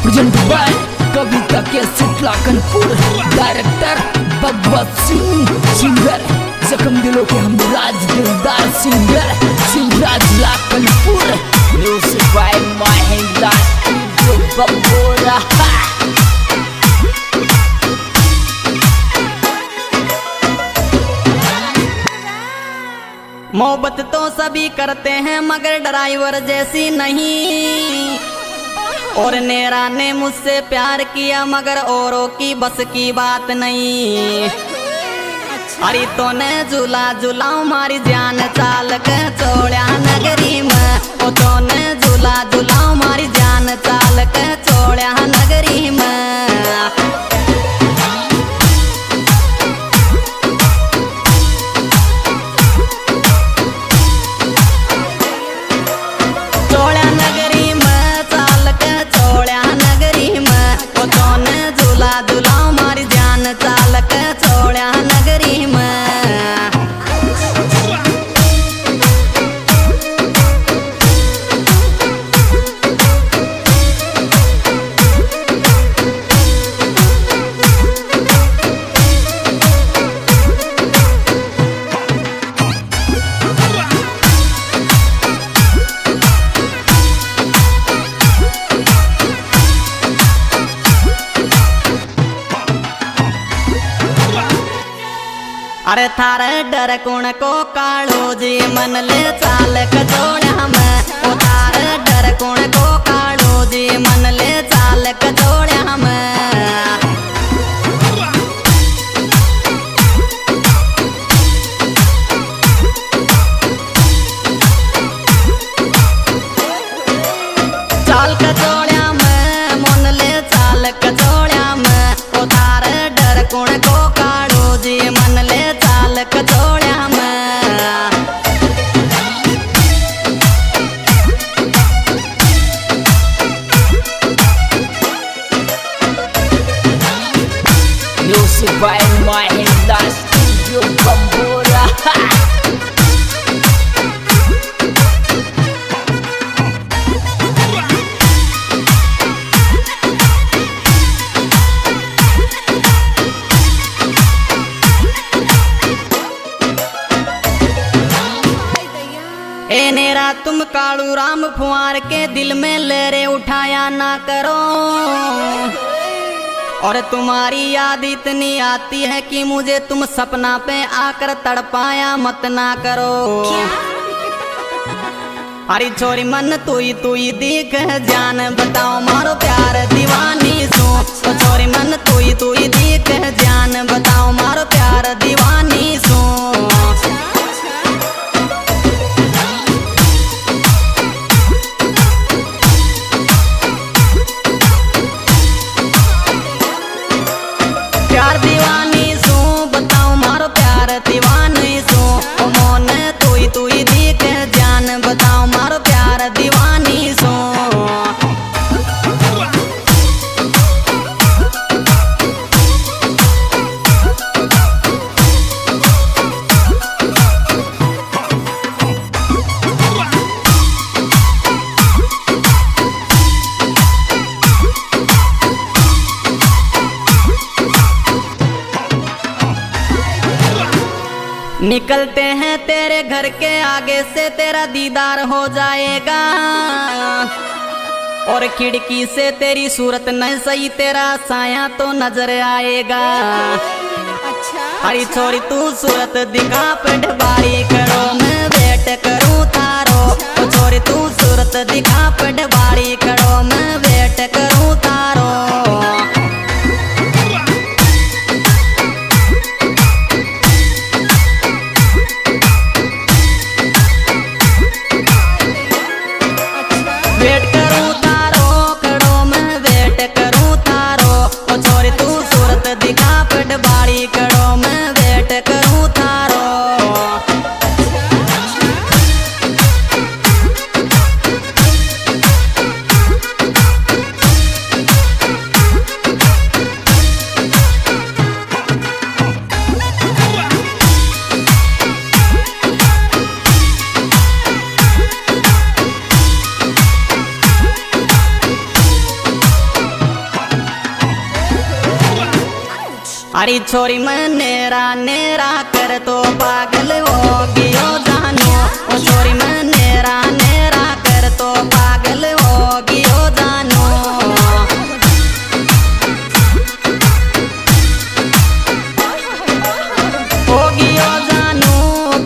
Present by Kavita cassette Lakhanpur, director Bhagwat Singh, singer जख्म दिलों के हम राज दिलदार singer Shivraj Lakhanpur, music by Mahindra studio Bambora. मोहब्बत तो सभी करते हैं मगर ड्राइवर जैसी नहीं, और नेरा ने मुझसे प्यार किया मगर औरों की बस की बात नहीं। अरे तो ने झूला झूलाओ मारी जान चाल के छोड़ा नगरी में, ओ तो ने झूला झूलाओ मारी जान चाल के छोड़ा नगरी में। अरे थारे डर कुण को कालो जी मन ले चाल कचोड़ हम, ओ थारे डर कुण को कालो जी मन ले चाल कचोड़ हम। चाल कचोड़ा में मन ले चाल कचोड़ा में, ओ थारे डर कुण को कालो जी मन ले कचोड़ा में। Music by Mahindra studio Bambora. ए नेरा तुम कालू राम फुआर के दिल में लहरे उठाया ना करो, और तुम्हारी याद इतनी आती है कि मुझे तुम सपना पे आकर तड़पाया मत ना करो। अरे छोरी मन तू ही दिख जान बताओ मारो प्यार दीवानी सो, तो छोरी मन तू ही दिख जान बताओ मारो प्यार दीवानी सो। प्यार दीवानी सो बताओ मारो प्यार दीवानी सो, ओ मोन तू ही दिख जान बताओ मारो प्यार दीवानी सो। निकलते हैं तेरे घर के आगे से तेरा दीदार हो जाएगा, और खिड़की से तेरी सूरत न सही तेरा साया तो नजर आएगा। अरे छोरी तू सूरत दिखा पेट बारी करो मैं वेट करूँ तारो, ओ छोरी तू सूरत दिखा पेट बारी करो मैं वेट करूँ तारो। वेट करूँ तारो करो मैं वेट करूँ तारो, ओ छोरी तू सूरत दिखा पेट बारी करो मैं वेट करूँ तारो। अरे छोरी मैं नेरा नेरा कर तो पागल होगी ओ जानो। ओ छोरी मैं नेरा नेरा कर तो पागल होगी ओ जानो। होगी ओ जानो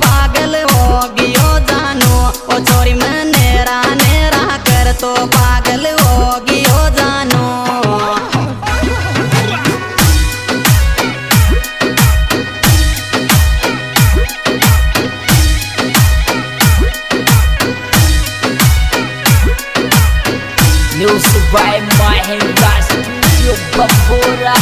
पागल होगी ओ जानो। ओ छोरी मैं नेरा नेरा कर तो पागल होगी ओ जानो। Music by Mahendra Studio Bambora.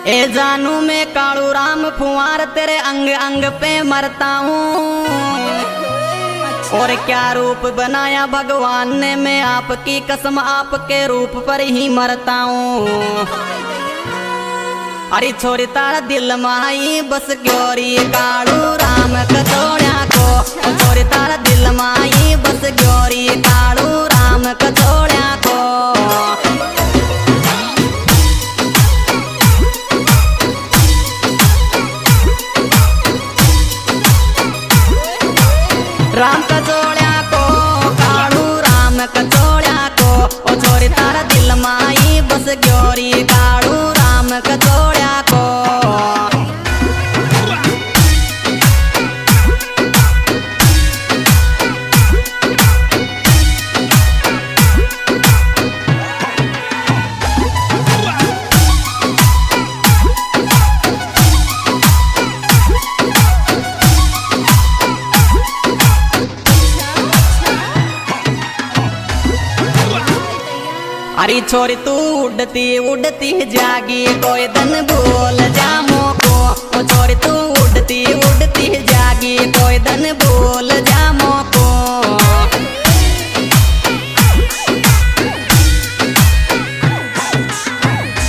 ए जानू मैं कालू राम फुआर तेरे अंग अंग पे मरता हूँ। और क्या रूप बनाया भगवान ने, मैं आपकी कसम आपके रूप पर ही मरता हूँ। अरे छोरी तारा दिल माई बस ग्योरी कालू राम कचौड़िया को। छोरी तारा दिल माई बस ग्योरी कालू राम कचौड़िया को। राम कचौड़िया को कालू राम कचौड़िया को। ओ छोरी तारा दिल माई बस ग्योरी कालू राम कचौड़िया को। अरे छोरी तू उड़ती उड़ती जागी कोई दिन भूल जामो को। ओ छोरी तू उड़ती उड़ती जागी कोई दिन भूल जामो को।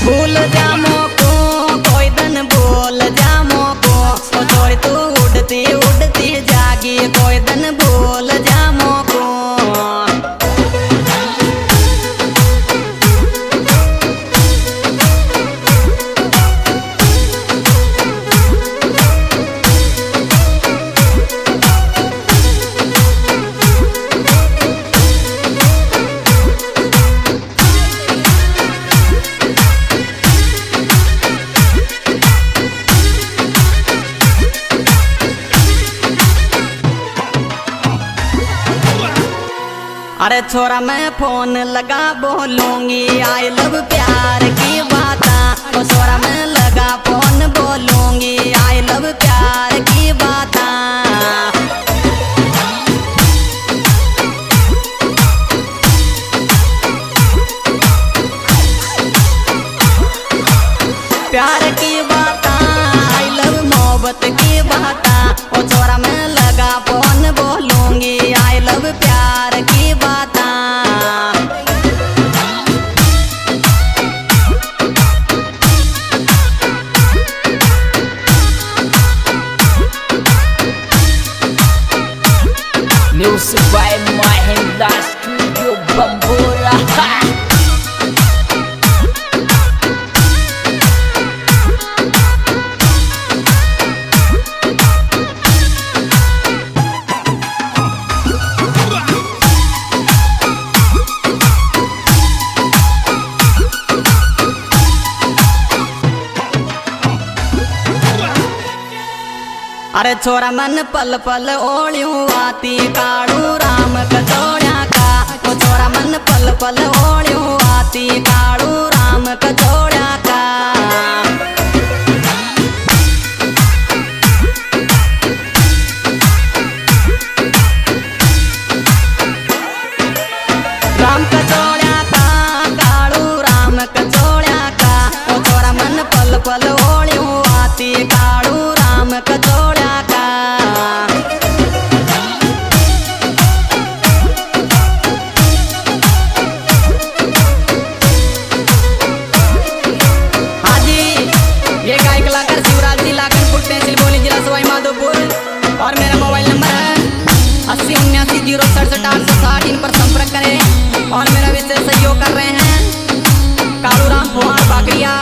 भूल जामो को कोई दिन भूल जामो को। ओ छोरी तू उड़ती उड़ती जागी कोई दिन भूल जामो को। अरे छोरा मैं फोन लगा बोलूंगी आई लव प्यार की बाता। ओ छोरा मैं लगा फोन बोलूंगी आई लव प्यार की बाता। प्यार की बाता आई लव मोहब्बत की बाता। ओ छोरा मैं लगा फोन बोलूंगी आई लव प्यार की बाता। Music by Mahendra Studio Bambora. अरे छोरा मन पल पल ओढ़्यूं आती कालू राम कचौड़िया का। ओ छोरा मन पल पल ओढ़्यूं आती कालू राम कचौड़िया का। राम कचौड़िया का कालू राम कचौड़िया का। ओ छोरा मन पल पल ओढ़्यूं आती कालू राम कचौड़िया का। और मेरा विशेष सहयोग कर रहे हैं कालूराम फुहार बाकरिया